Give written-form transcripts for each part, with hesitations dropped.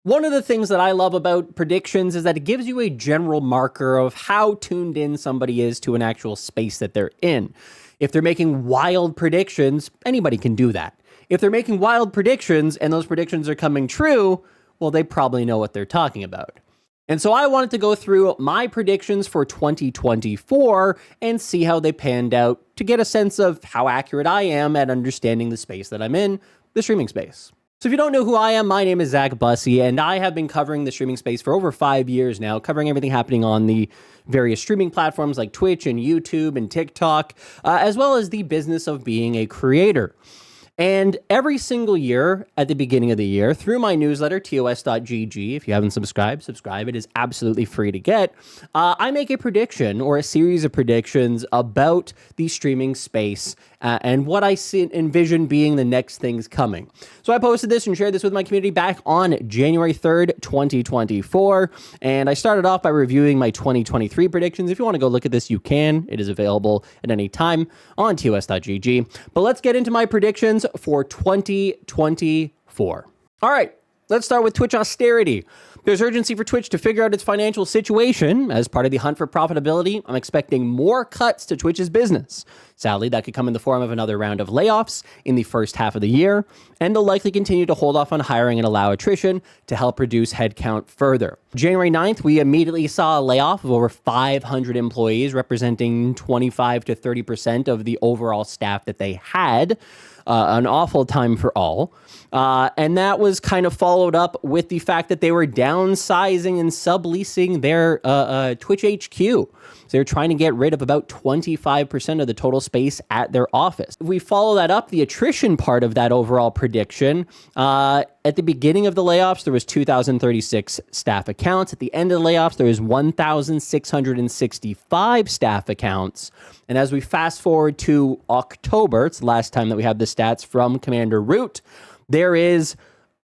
One of the things that I love about predictions is that it gives you a general marker of how tuned in somebody is to an actual space that they're in. If they're making wild predictions, anybody can do that. If they're making wild predictions and those predictions are coming true, well, they probably know what they're talking about. And so I wanted to go through my predictions for 2024 and see how they panned out to get a sense of how accurate I am at understanding the space that I'm in, the streaming space. So if you don't know who I am, my name is Zach Bussey, and I have been covering the streaming space for over 5 years now, covering everything happening on the various streaming platforms like Twitch and YouTube and TikTok, as well as the business of being a creator. And every single year at the beginning of the year, through my newsletter, tos.gg, if you haven't subscribed, subscribe. It is absolutely free to get. I make a prediction or a series of predictions about the streaming space and what I envision being the next things coming. So I posted this and shared this with my community back on January 3rd, 2024. And I started off by reviewing my 2023 predictions. If you want to go look at this, you can. It is available at any time on tos.gg. But let's get into my predictions for 2024. All right, let's start with Twitch austerity. There's urgency for Twitch to figure out its financial situation. As part of the hunt for profitability, I'm expecting more cuts to Twitch's business. Sadly, that could come in the form of another round of layoffs in the first half of the year, and they'll likely continue to hold off on hiring and allow attrition to help reduce headcount further. January 9th, we immediately saw a layoff of over 500 employees, representing 25 to 30% of the overall staff that they had. An awful time for all. And that was kind of followed up with the fact that they were downsizing and subleasing their Twitch HQ. So they're trying to get rid of about 25% of the total space at their office. If we follow that up, the attrition part of that overall prediction, at the beginning of the layoffs, there was 2,036 staff accounts. At the end of the layoffs, there was 1,665 staff accounts. And as we fast forward to October, it's the last time that we have the stats from Commander Root, there is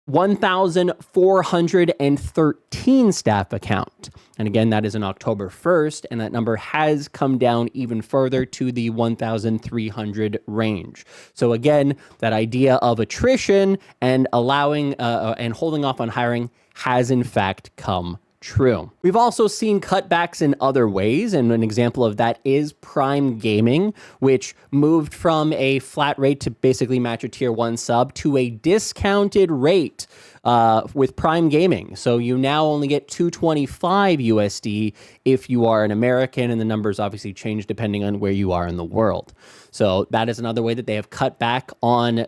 1,413 staff account. And again, that is on October 1st, and that number has come down even further to the 1,300 range. So again, that idea of attrition and allowing and holding off on hiring has in fact come true. We've also seen cutbacks in other ways, and an example of that is Prime Gaming, which moved from a flat rate to basically match a tier 1 sub to a discounted rate with Prime Gaming. So you now only get $225 USD if you are an American, and the numbers obviously change depending on where you are in the world. So that is another way that they have cut back on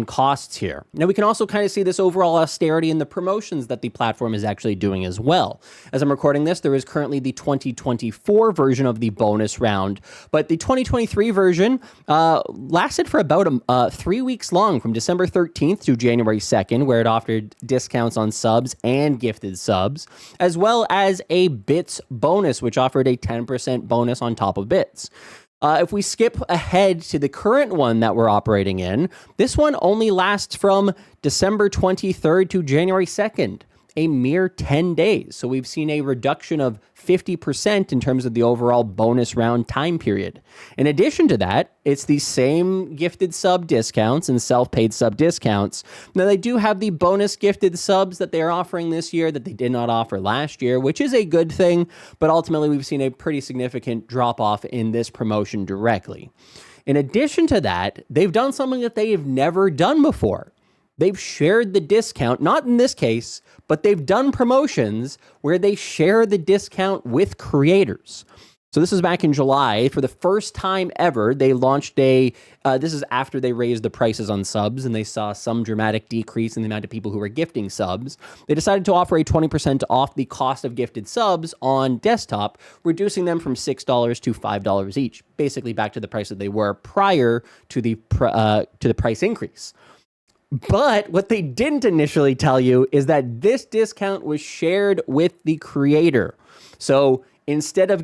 costs here. Now we can also kind of see this overall austerity in the promotions that the platform is actually doing as well. As I'm recording this, there is currently the 2024 version of the bonus round, but the 2023 version lasted for about 3 weeks long, from December 13th to January 2nd, where it offered discounts on subs and gifted subs, as well as a bits bonus, which offered a 10% bonus on top of bits. If we skip ahead to the current one that we're operating in, this one only lasts from December 23rd to January 2nd, a mere 10 days. So we've seen a reduction of 50% in terms of the overall bonus round time period. In addition to that, it's the same gifted sub discounts and self-paid sub discounts. Now, they do have the bonus gifted subs that they're offering this year that they did not offer last year, which is a good thing, but ultimately we've seen a pretty significant drop-off in this promotion directly. In addition to that, they've done something that they've never done before. They've shared the discount, not in this case, but they've done promotions where they share the discount with creators. So this is back in July. For the first time ever, they launched this is after they raised the prices on subs and they saw some dramatic decrease in the amount of people who were gifting subs. They decided to offer a 20% off the cost of gifted subs on desktop, reducing them from $6 to $5 each, basically back to the price that they were prior to the price increase. But what they didn't initially tell you is that this discount was shared with the creator. So instead of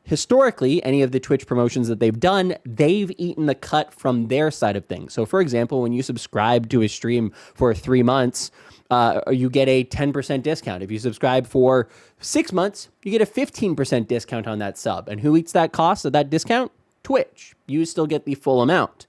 historically any of the Twitch promotions that they've done, they've eaten the cut from their side of things. So for example, when you subscribe to a stream for 3 months, you get a 10% discount. If you subscribe for 6 months, you get a 15% discount on that sub. And who eats that cost of that discount? Twitch. You still get the full amount.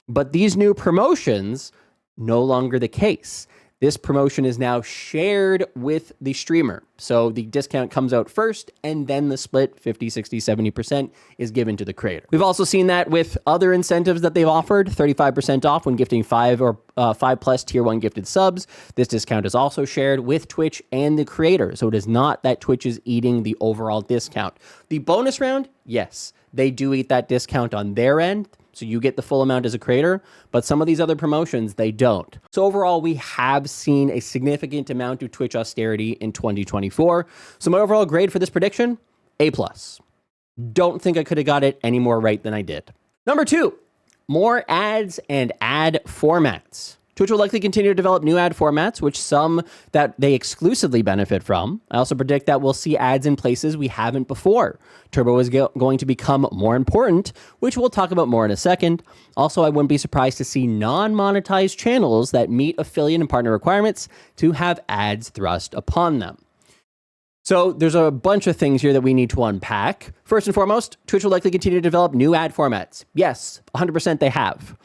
But these new promotions, no longer the case. this promotion is now shared with the streamer. So the discount comes out first, and then the split 50, 60, 70% is given to the creator. We've also seen that with other incentives that they've offered, 35% off when gifting 5 or 5+ tier 1 gifted subs. This discount is also shared with Twitch and the creator. So it is not that Twitch is eating the overall discount. The bonus round, yes, they do eat that discount on their end. So you get the full amount as a creator, but some of these other promotions, they don't. So overall, we have seen a significant amount of Twitch austerity in 2024. So my overall grade for this prediction, A+. Don't think I could have got it any more right than I did. Number 2, more ads and ad formats. Twitch will likely continue to develop new ad formats, which some that they exclusively benefit from. I also predict that we'll see ads in places we haven't before. Turbo is going to become more important, which we'll talk about more in a second. Also, I wouldn't be surprised to see non-monetized channels that meet affiliate and partner requirements to have ads thrust upon them. So there's a bunch of things here that we need to unpack. First and foremost, Twitch will likely continue to develop new ad formats. Yes, 100% they have.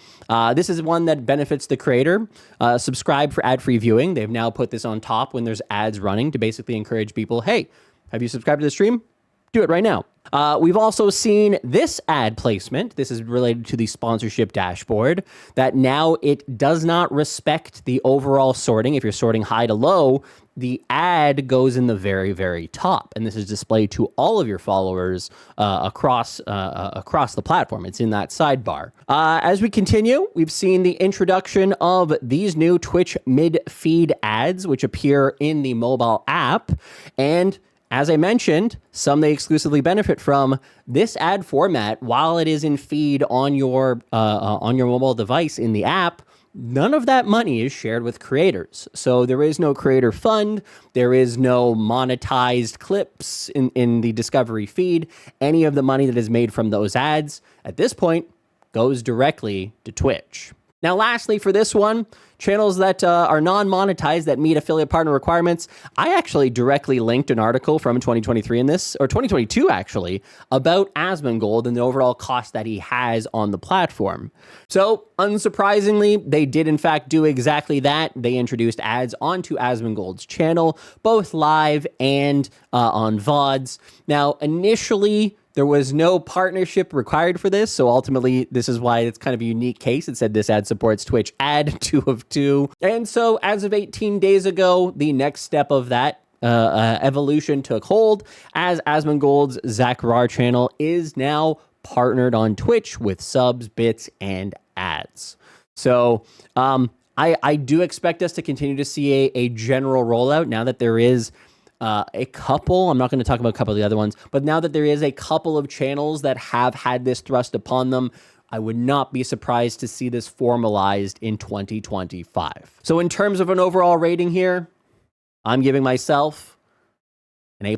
This is one that benefits the creator. Subscribe for ad-free viewing. They've now put this on top when there's ads running to basically encourage people, hey, have you subscribed to the stream? Do it right now. We've also seen this ad placement. This is related to the sponsorship dashboard, that now it does not respect the overall sorting. If you're sorting high to low, the ad goes in the very, very top. And this is displayed to all of your followers across the platform. It's in that sidebar. As we continue, we've seen the introduction of these new Twitch mid-feed ads, which appear in the mobile app. And as I mentioned, some they exclusively benefit from. This ad format, while it is in feed on your mobile device in the app, none of that money is shared with creators. So there is no creator fund. There is no monetized clips in the discovery feed. Any of the money that is made from those ads at this point goes directly to Twitch. Now, lastly, for this one, channels that are non-monetized that meet affiliate partner requirements. I actually directly linked an article from 2023 in this, or 2022 actually, about Asmongold and the overall cost that he has on the platform. So, unsurprisingly, they did in fact do exactly that. They introduced ads onto Asmongold's channel, both live and on VODs. Now, initially, there was no partnership required for this, so ultimately, this is why it's kind of a unique case. It said this ad supports Twitch ad 2 of 2. And so as of 18 days ago, the next step of that evolution took hold as Asmongold's Zach Rar channel is now partnered on Twitch with subs, bits, and ads. So I do expect us to continue to see a general rollout now that there is a couple, I'm not going to talk about a couple of the other ones, but now that there is a couple of channels that have had this thrust upon them, I would not be surprised to see this formalized in 2025. So in terms of an overall rating here, I'm giving myself an A+.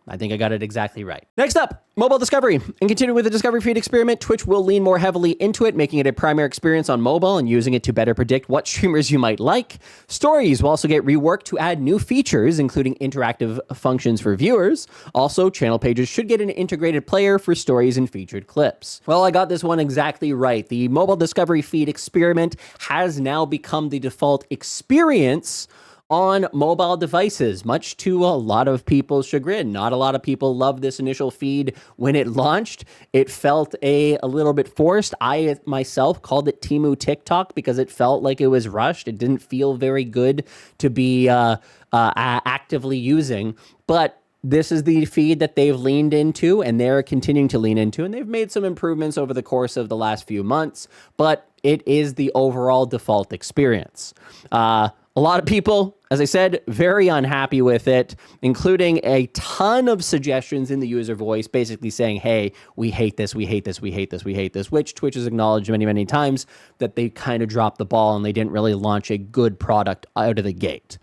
I think I got it exactly right. Next up, mobile discovery. And continuing with the discovery feed experiment, Twitch will lean more heavily into it, making it a primary experience on mobile and using it to better predict what streamers you might like. Stories will also get reworked to add new features, including interactive functions for viewers. Also, channel pages should get an integrated player for stories and featured clips. Well, I got this one exactly right. The mobile discovery feed experiment has now become the default experience on mobile devices, much to a lot of people's chagrin. Not a lot of people loved this initial feed when it launched. It felt a little bit forced. I myself called it Temu TikTok because it felt like it was rushed. It didn't feel very good to be actively using, but this is the feed that they've leaned into and they're continuing to lean into, and they've made some improvements over the course of the last few months, but it is the overall default experience. A lot of people, as I said, very unhappy with it, including a ton of suggestions in the user voice, basically saying, hey, we hate this, we hate this, we hate this, we hate this, which Twitch has acknowledged many, many times that they kind of dropped the ball and they didn't really launch a good product out of the gate.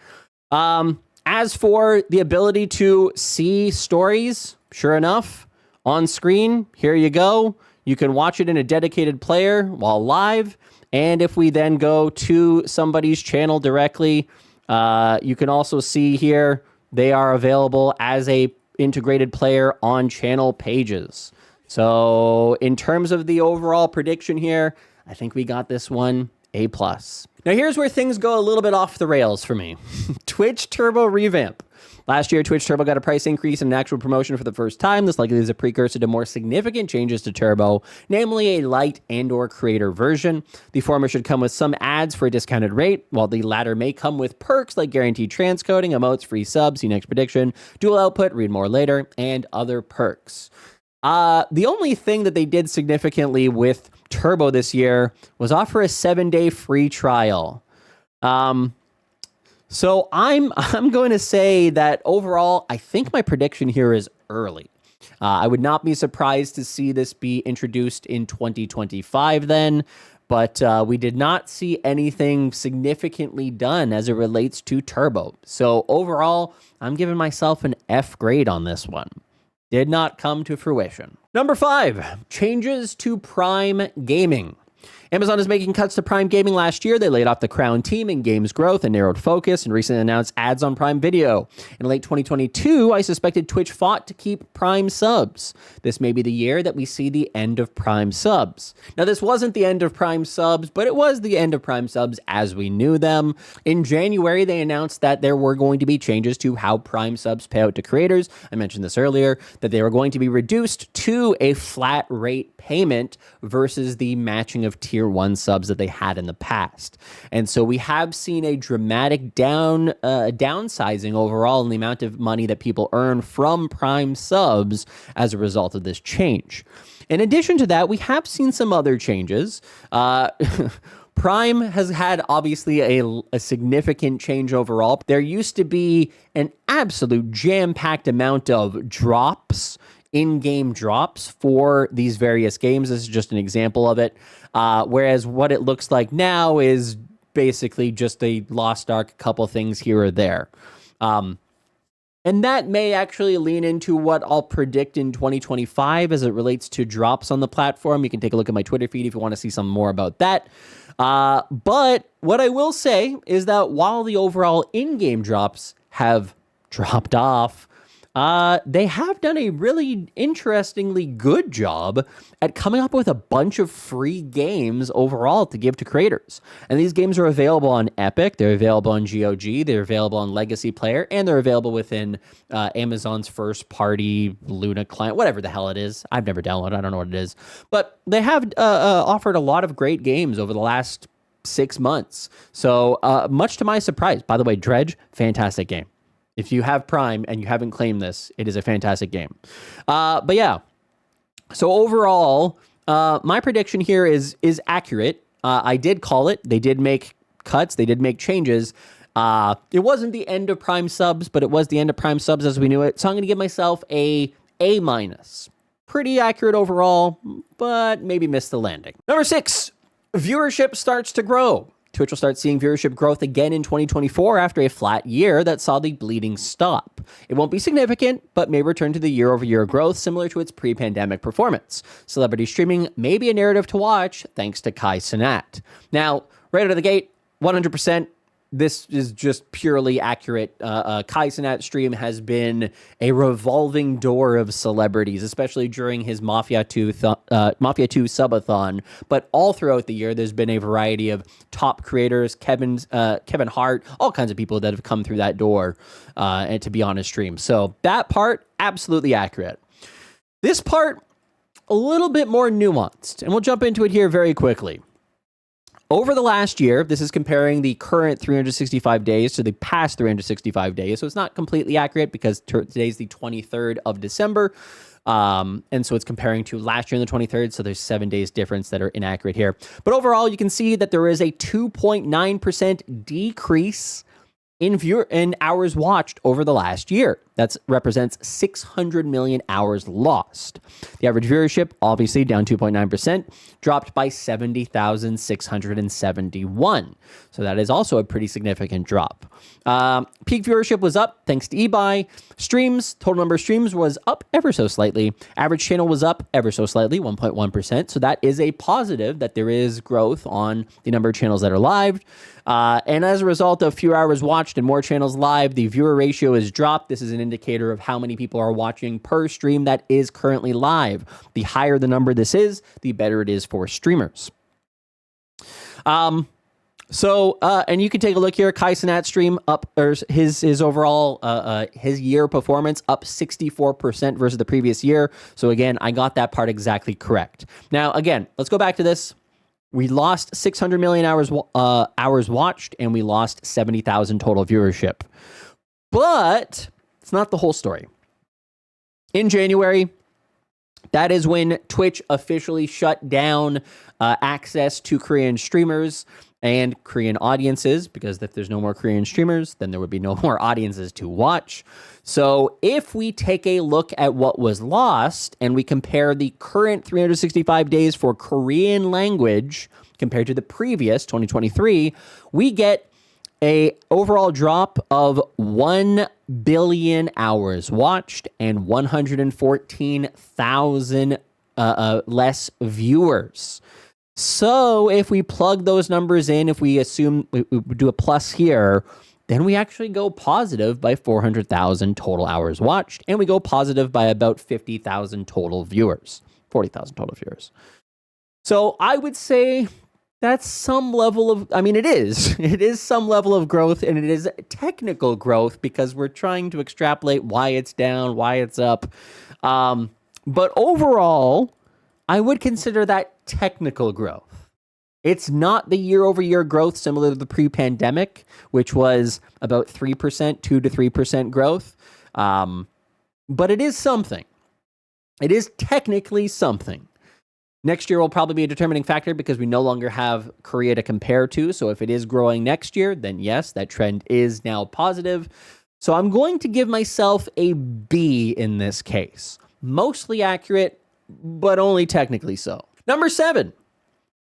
As for the ability to see stories, sure enough, on screen, here you go. You can watch it in a dedicated player while live. And if we then go to somebody's channel directly, you can also see here they are available as a integrated player on channel pages. So in terms of the overall prediction here, I think we got this one A+. Now here's where things go a little bit off the rails for me. Twitch Turbo Revamp. Last year, Twitch Turbo got a price increase and an actual promotion for the first time. This likely is a precursor to more significant changes to Turbo, namely a light and/or creator version. The former should come with some ads for a discounted rate, while the latter may come with perks like guaranteed transcoding, emotes, free subs, see next prediction, dual output, read more later, and other perks. The only thing that they did significantly with Turbo this year was offer a 7-day free trial. So I'm going to say that overall, I think my prediction here is early. I would not be surprised to see this be introduced in 2025 then, but we did not see anything significantly done as it relates to Turbo. So overall, I'm giving myself an F grade on this one. Did not come to fruition. Number 5, changes to Prime Gaming. Amazon is making cuts to Prime Gaming last year. They laid off the Crown team in games growth and narrowed focus and recently announced ads on Prime Video. In late 2022, I suspected Twitch fought to keep Prime subs. This may be the year that we see the end of Prime subs. Now, this wasn't the end of Prime subs, but it was the end of Prime subs as we knew them. In January, they announced that there were going to be changes to how Prime subs pay out to creators. I mentioned this earlier, that they were going to be reduced to a flat rate payment versus the matching of tier 1 subs that they had in the past. And so we have seen a dramatic downsizing overall in the amount of money that people earn from Prime subs as a result of this change. In addition to that, we have seen some other changes. Prime has had obviously a significant change overall. There used to be an absolute jam-packed amount of drops, in-game drops for these various games. This is just an example of it. Whereas what it looks like now is basically just a Lost Ark, couple things here or there. And that may actually lean into what I'll predict in 2025 as it relates to drops on the platform. You can take a look at my Twitter feed if you want to see some more about that. But what I will say is that while the overall in-game drops have dropped off, they have done a really interestingly good job at coming up with a bunch of free games overall to give to creators. And these games are available on Epic, they're available on GOG, they're available on Legacy Player, and they're available within Amazon's first-party Luna client, whatever the hell it is. I've never downloaded it, I don't know what it is. But they have offered a lot of great games over the last 6 months. So much to my surprise, by the way, Dredge, fantastic game. If you have Prime and you haven't claimed this, it is a fantastic game. But yeah, so overall, my prediction here is accurate. I did call it. They did make cuts. They did make changes. It wasn't the end of Prime subs, but it was the end of Prime subs as we knew it. So I'm going to give myself a A-. Pretty accurate overall, but maybe missed the landing. Number 6, viewership starts to grow. Twitch will start seeing viewership growth again in 2024 after a flat year that saw the bleeding stop. It won't be significant, but may return to the year-over-year growth similar to its pre-pandemic performance. Celebrity streaming may be a narrative to watch thanks to Kai Cenat. Now, right out of the gate, 100%. This is just purely accurate. Kai Cenat's stream has been a revolving door of celebrities, especially during his Mafia 2 subathon. But all throughout the year, there's been a variety of top creators, Kevin Hart, all kinds of people that have come through that door and to be on his stream. So that part, absolutely accurate. This part, a little bit more nuanced, and we'll jump into it here very quickly. Over the last year, this is comparing the current 365 days to the past 365 days. So it's not completely accurate because today's the 23rd of December. And so it's comparing to last year on the 23rd. So there's 7 days difference that are inaccurate here. But overall, you can see that there is a 2.9% decrease in hours watched over the last year. That represents 600 million hours lost. The average viewership, obviously down 2.9%, dropped by 70,671. So that is also a pretty significant drop. Peak viewership was up thanks to eBuy. Streams, total number of streams was up ever so slightly. Average channel was up ever so slightly, 1.1%. So that is a positive that there is growth on the number of channels that are live. And as a result of fewer hours watched and more channels live, the viewer ratio is dropped. This is an indicator of how many people are watching per stream that is currently live. The higher the number this is, the better it is for streamers. So, and you can take a look here. Kai Cenat stream up, or his overall his year performance up 64% versus the previous year. So again, I got that part exactly correct. Now, again, let's go back to this. We lost 600 million hours watched, and we lost 70,000 total viewership. But it's not the whole story. In January, that is when Twitch officially shut down access to Korean streamers and Korean audiences, because if there's no more Korean streamers, then there would be no more audiences to watch. So if we take a look at what was lost and we compare the current 365 days for Korean language compared to the previous 2023, we get a overall drop of 1 billion hours watched and 114,000 less viewers. So if we plug those numbers in, if we assume we do a plus here, then we actually go positive by 400,000 total hours watched, and we go positive by about 50,000 total viewers, 40,000 total viewers. So I would say that's some level of, I mean, it is some level of growth, and it is technical growth because we're trying to extrapolate why it's down, why it's up. But overall, I would consider that technical growth. It's not the year-over-year growth similar to the pre-pandemic, which was about 3%, 2 to 3% growth. But it is something. It is technically something. Next year will probably be a determining factor because we no longer have Korea to compare to. So if it is growing next year, then yes, that trend is now positive. So I'm going to give myself a B in this case. Mostly accurate, but only technically so. Number 7,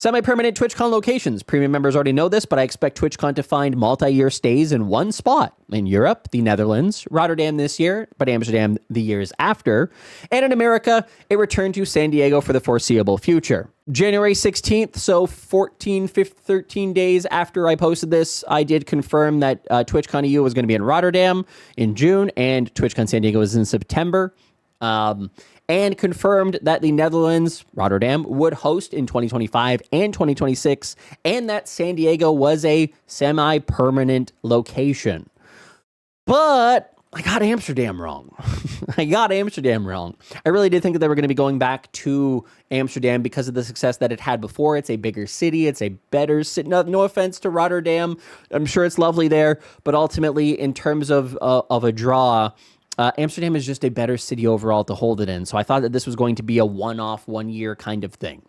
semi-permanent TwitchCon locations. Premium members already know this, but I expect TwitchCon to find multi-year stays in one spot. In Europe, the Netherlands, Rotterdam this year, but Amsterdam the years after. And in America, it returned to San Diego for the foreseeable future. January 16th, so 13 days after I posted this, I did confirm that TwitchCon EU was going to be in Rotterdam in June, and TwitchCon San Diego was in September. And confirmed that the Netherlands, Rotterdam, would host in 2025 and 2026, and that San Diego was a semi-permanent location. But I got Amsterdam wrong. I really did think that they were going to be going back to Amsterdam because of the success that it had before. It's a bigger city. It's a better city. No offense to Rotterdam. I'm sure it's lovely there. But ultimately, in terms of a draw, Amsterdam is just a better city overall to hold it in. So I thought that this was going to be a one-off, one-year kind of thing.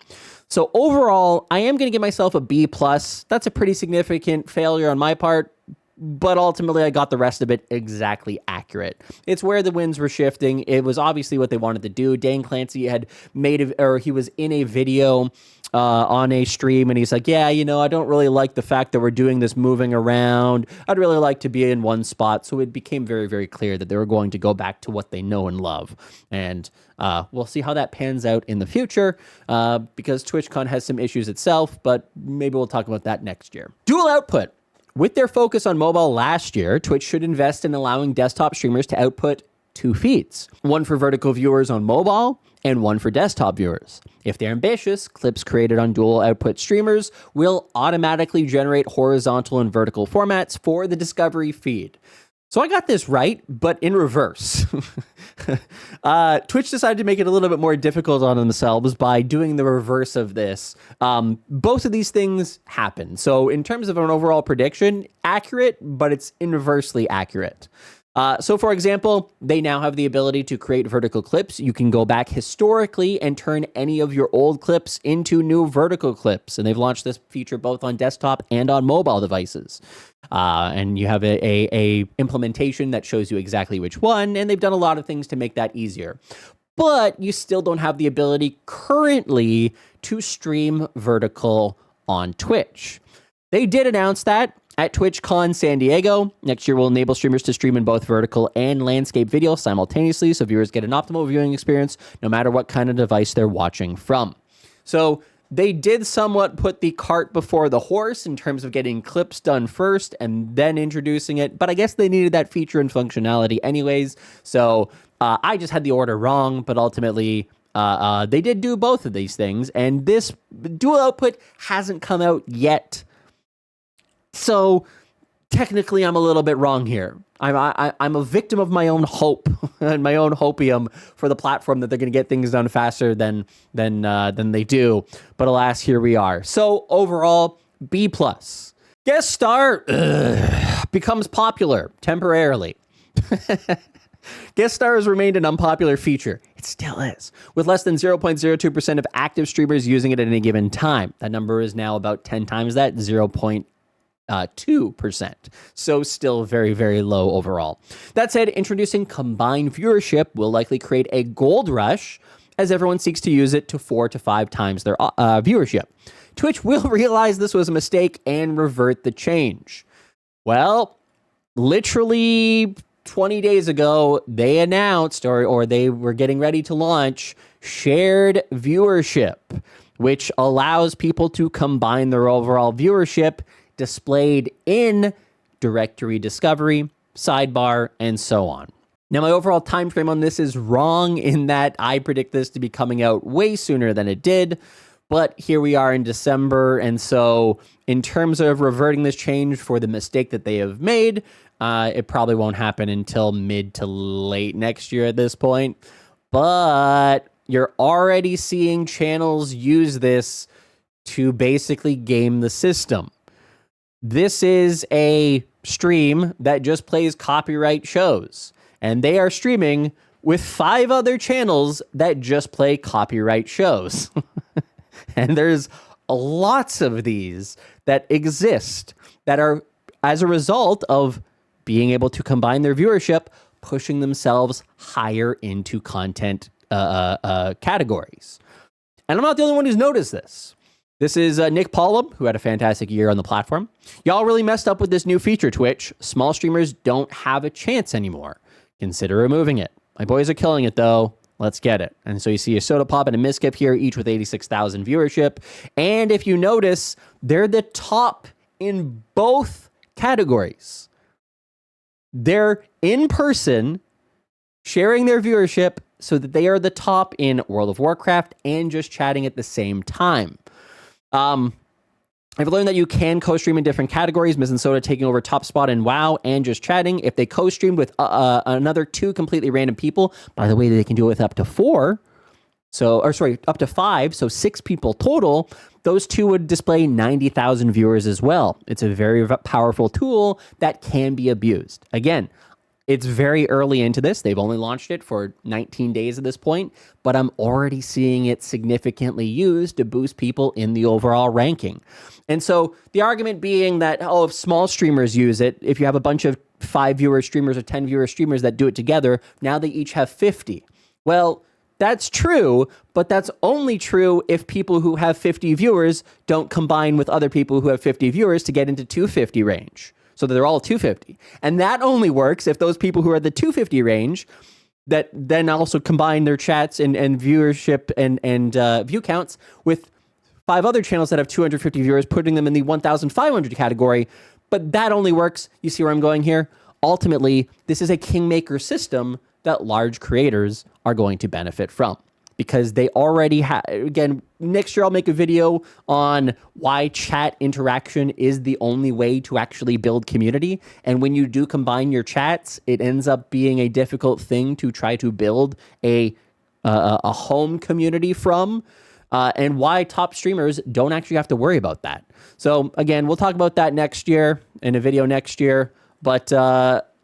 So overall, I am going to give myself a B+. That's a pretty significant failure on my part, but ultimately I got the rest of it exactly accurate. It's where the winds were shifting. It was obviously what they wanted to do. Dane Clancy had he was in a video on a stream, and he's like, yeah, I don't really like the fact that we're doing this moving around. I'd really like to be in one spot. So it became very, very clear that they were going to go back to what they know and love. And we'll see how that pans out in the future because TwitchCon has some issues itself, but maybe we'll talk about that next year. Dual output. With their focus on mobile last year, Twitch should invest in allowing desktop streamers to output 2 feeds, one for vertical viewers on mobile and one for desktop viewers. If they're ambitious, clips created on dual output streamers will automatically generate horizontal and vertical formats for the discovery feed. So I got this right, but in reverse. Twitch decided to make it a little bit more difficult on themselves by doing the reverse of this. Both of these things happen. So in terms of an overall prediction, accurate, but it's inversely accurate. So for example, they now have the ability to create vertical clips. You can go back historically and turn any of your old clips into new vertical clips. And they've launched this feature both on desktop and on mobile devices. And you have a implementation that shows you exactly which one. And they've done a lot of things to make that easier. But you still don't have the ability currently to stream vertical on Twitch. They did announce that at TwitchCon San Diego. Next year will enable streamers to stream in both vertical and landscape video simultaneously, so viewers get an optimal viewing experience no matter what kind of device they're watching from. So they did somewhat put the cart before the horse in terms of getting clips done first and then introducing it, but I guess they needed that feature and functionality anyways, so I just had the order wrong, but ultimately they did do both of these things, and this dual output hasn't come out yet. So technically, I'm a little bit wrong here. I'm a victim of my own hope and my own hopium for the platform that they're going to get things done faster than they do. But alas, here we are. So overall, B+. Guest star becomes popular temporarily. Guest star has remained an unpopular feature. It still is, with less than 0.02% of active streamers using it at any given time. That number is now about 10 times that, 0.2%. So still very, very low overall. That said, introducing combined viewership will likely create a gold rush as everyone seeks to use it to 4 to 5 times their viewership. Twitch will realize this was a mistake and revert the change. Well, literally 20 days ago, they announced, or they were getting ready to launch, shared viewership, which allows people to combine their overall viewership displayed in directory discovery, sidebar, and so on. Now, my overall time frame on this is wrong in that I predict this to be coming out way sooner than it did, but here we are in December, and so in terms of reverting this change for the mistake that they have made, it probably won't happen until mid to late next year at this point, but you're already seeing channels use this to basically game the system. This is a stream that just plays copyright shows, and they are streaming with 5 other channels that just play copyright shows. And there's lots of these that exist that are, as a result of being able to combine their viewership, pushing themselves higher into content categories. And I'm not the only one who's noticed this. This is Nick Pollum, who had a fantastic year on the platform. Y'all really messed up with this new feature, Twitch. Small streamers don't have a chance anymore. Consider removing it. My boys are killing it, though. Let's get it. And so you see a Soda Pop and a Miskip here, each with 86,000 viewership. And if you notice, they're the top in both categories. They're in person, sharing their viewership so that they are the top in World of Warcraft and just chatting at the same time. I've learned that you can co-stream in different categories, Miz and Soda taking over top spot in WoW and just chatting. If they co-streamed with another 2 completely random people, by the way, they can do it with up to 4. Up to 5, so 6 people total. Those 2 would display 90,000 viewers as well. It's a very powerful tool that can be abused. Again, it's very early into this. They've only launched it for 19 days at this point, but I'm already seeing it significantly used to boost people in the overall ranking. And so the argument being that, if small streamers use it, if you have a bunch of 5-viewer streamers or 10-viewer streamers that do it together, now they each have 50. Well, that's true, but that's only true if people who have 50 viewers don't combine with other people who have 50 viewers to get into 250 range. So that they're all 250. And that only works if those people who are at the 250 range that then also combine their chats and viewership and view counts with 5 other channels that have 250 viewers, putting them in the 1,500 category. But that only works. You see where I'm going here? Ultimately, this is a kingmaker system that large creators are going to benefit from. Because they already have, again, next year I'll make a video on why chat interaction is the only way to actually build community. And when you do combine your chats, it ends up being a difficult thing to try to build a home community from, and why top streamers don't actually have to worry about that. So again, we'll talk about that next year in a video next year. But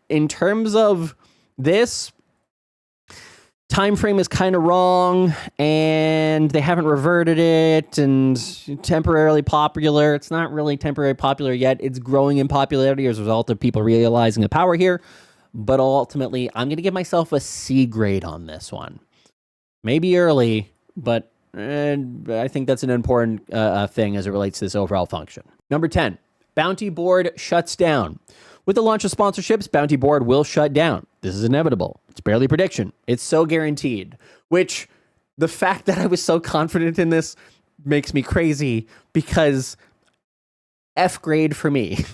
in terms of this, time frame is kind of wrong, and they haven't reverted it, and temporarily popular. It's not really temporarily popular yet. It's growing in popularity as a result of people realizing the power here. But ultimately, I'm going to give myself a C grade on this one. Maybe early, but I think that's an important thing as it relates to this overall function. Number 10, Bounty Board shuts down. With the launch of sponsorships, Bounty Board will shut down. This is inevitable. It's barely prediction. It's so guaranteed, which the fact that I was so confident in this makes me crazy because F grade for me,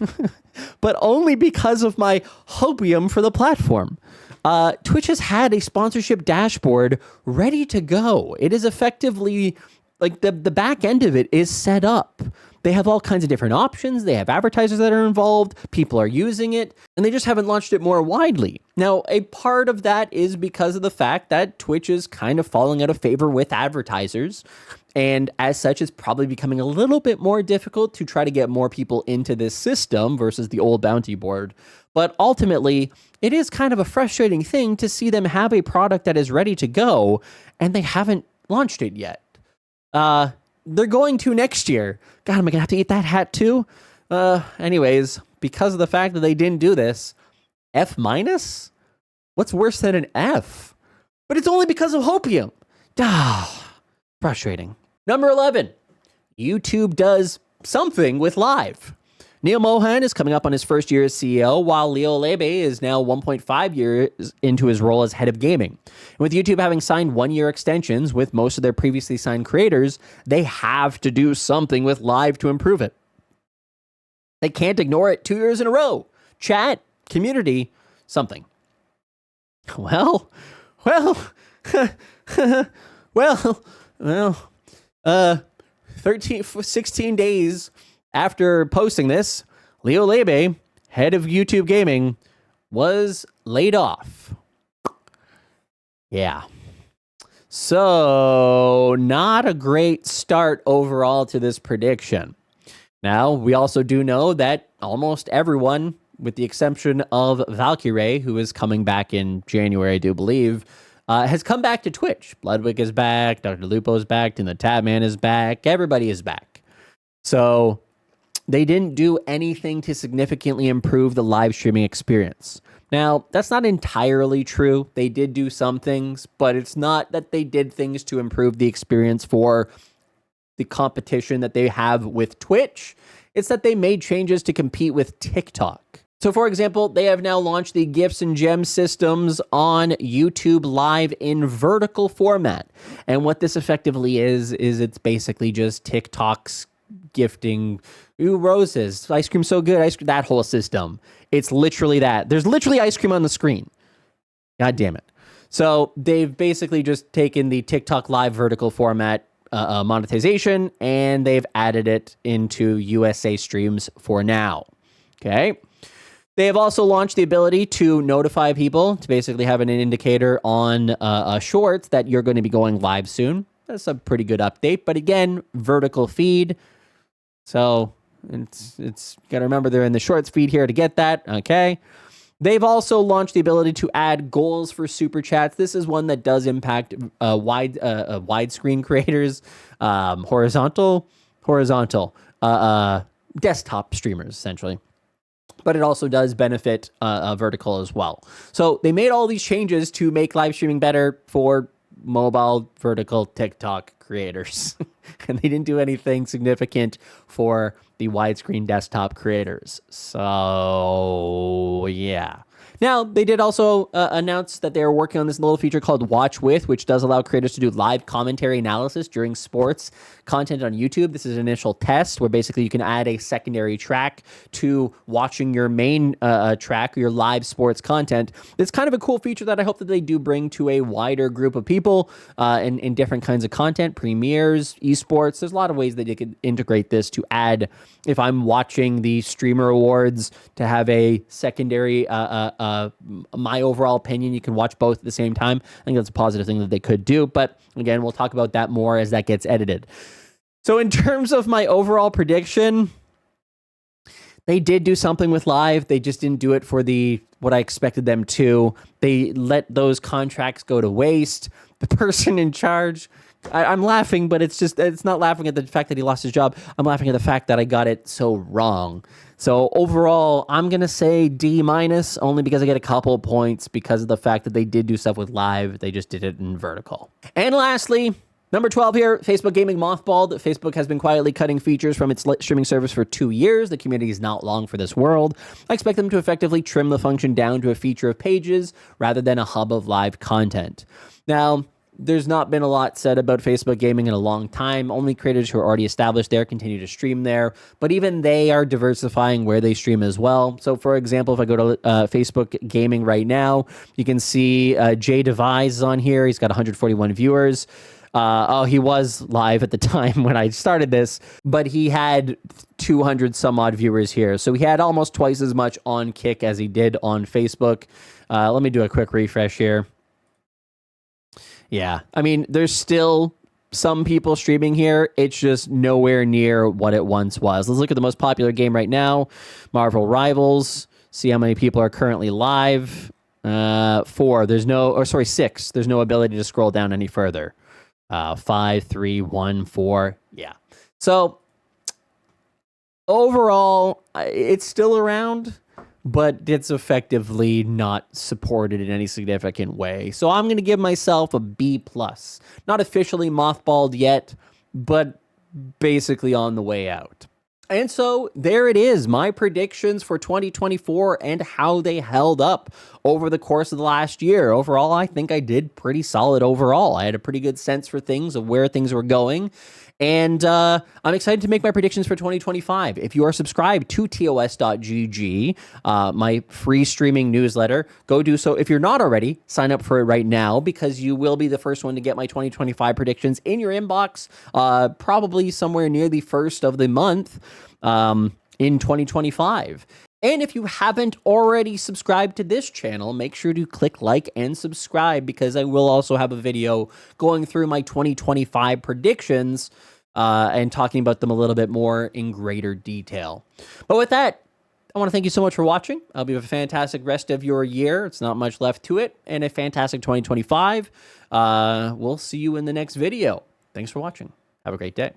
but only because of my hopium for the platform. Twitch has had a sponsorship dashboard ready to go. It is effectively like the back end of it is set up. They have all kinds of different options. They have advertisers that are involved. People are using it, and they just haven't launched it more widely. Now, a part of that is because of the fact that Twitch is kind of falling out of favor with advertisers. And as such, it's probably becoming a little bit more difficult to try to get more people into this system versus the old bounty board. But ultimately, it is kind of a frustrating thing to see them have a product that is ready to go and they haven't launched it yet. They're going to next year. God, am I gonna have to eat that hat too? Anyways, because of the fact that they didn't do this, F minus? What's worse than an F? But it's only because of Hopium. Frustrating. Number 11, YouTube does something with live. Neil Mohan is coming up on his first year as CEO, while Leo Lebe is now 1.5 years into his role as head of gaming. And with YouTube having signed 1-year extensions with most of their previously signed creators, they have to do something with live to improve it. They can't ignore it 2 years in a row. Chat, community, something. Well, 16 days after posting this, Leo Lebe, head of YouTube Gaming, was laid off. Yeah. So, not a great start overall to this prediction. Now, we also do know that almost everyone, with the exception of Valkyrie, who is coming back in January, I do believe, has come back to Twitch. Bloodwick is back, Dr. Lupo's back, and the Tabman is back. Everybody is back. So they didn't do anything to significantly improve the live streaming experience. Now, that's not entirely true. They did do some things, but it's not that they did things to improve the experience for the competition that they have with Twitch. It's that they made changes to compete with TikTok. So, for example, they have now launched the Gifts and Gems systems on YouTube Live in vertical format. And what this effectively is it's basically just TikTok's gifting, ooh, roses, ice cream so good, ice cream, that whole system. It's literally that. There's literally ice cream on the screen. God damn it. So they've basically just taken the TikTok Live vertical format monetization, and they've added it into USA streams for now. Okay. They have also launched the ability to notify people, to basically have an indicator on shorts that you're going to be going live soon. That's a pretty good update. But again, vertical feed. So it's got to remember they're in the shorts feed here to get that. Okay. They've also launched the ability to add goals for super chats. This is one that does impact widescreen creators, horizontal, desktop streamers, essentially. But it also does benefit vertical as well. So they made all these changes to make live streaming better for mobile vertical TikTok creators. And they didn't do anything significant for the widescreen desktop creators. So, yeah. Now, they did also announce that they are working on this little feature called Watch With, which does allow creators to do live commentary analysis during sports content on YouTube. This is an initial test where basically you can add a secondary track to watching your main track, your live sports content. It's kind of a cool feature that I hope that they do bring to a wider group of people in different kinds of content, premieres, esports. There's a lot of ways that you could integrate this to add, if I'm watching the Streamer Awards, to have a secondary my overall opinion. You can watch both at the same time. I think that's a positive thing that they could do. But again, we'll talk about that more as that gets edited. So in terms of my overall prediction, they did do something with live. They just didn't do it for what I expected them to. They let those contracts go to waste. The person in charge, I'm laughing, but it's not laughing at the fact that he lost his job. I'm laughing at the fact that I got it so wrong. So overall, I'm going to say D-, only because I get a couple of points because of the fact that they did do stuff with live. They just did it in vertical. And lastly, number 12 here, Facebook Gaming Mothballed. Facebook has been quietly cutting features from its streaming service for 2 years. The community is not long for this world. I expect them to effectively trim the function down to a feature of pages rather than a hub of live content. Now, there's not been a lot said about Facebook Gaming in a long time. Only creators who are already established there continue to stream there. But even they are diversifying where they stream as well. So, for example, if I go to Facebook Gaming right now, you can see Jay Devise is on here. He's got 141 viewers. Oh, he was live at the time when I started this, but he had 200 some odd viewers here. So he had almost twice as much on Kick as he did on Facebook. Let me do a quick refresh here. Yeah, I mean, there's still some people streaming here. It's just nowhere near what it once was. Let's look at the most popular game right now, Marvel Rivals. See how many people are currently live. 4. There's no, or sorry, 6. There's no ability to scroll down any further. 5, 3, 1, 4. Yeah. So overall, it's still around, but it's effectively not supported in any significant way. So I'm going to give myself a B+. Not officially mothballed yet, but basically on the way out. And so there it is, my predictions for 2024 and how they held up over the course of the last year. Overall, I think I did pretty solid overall. I had a pretty good sense for things, of where things were going. And I'm excited to make my predictions for 2025. If you are subscribed to TOS.GG, my free streaming newsletter, go do so. If you're not already, sign up for it right now, because you will be the first one to get my 2025 predictions in your inbox, probably somewhere near the first of the month in 2025. And if you haven't already subscribed to this channel, make sure to click like and subscribe, because I will also have a video going through my 2025 predictions and talking about them a little bit more in greater detail. But with that, I want to thank you so much for watching. I hope you have a fantastic rest of your year. It's not much left to it. And a fantastic 2025. We'll see you in the next video. Thanks for watching. Have a great day.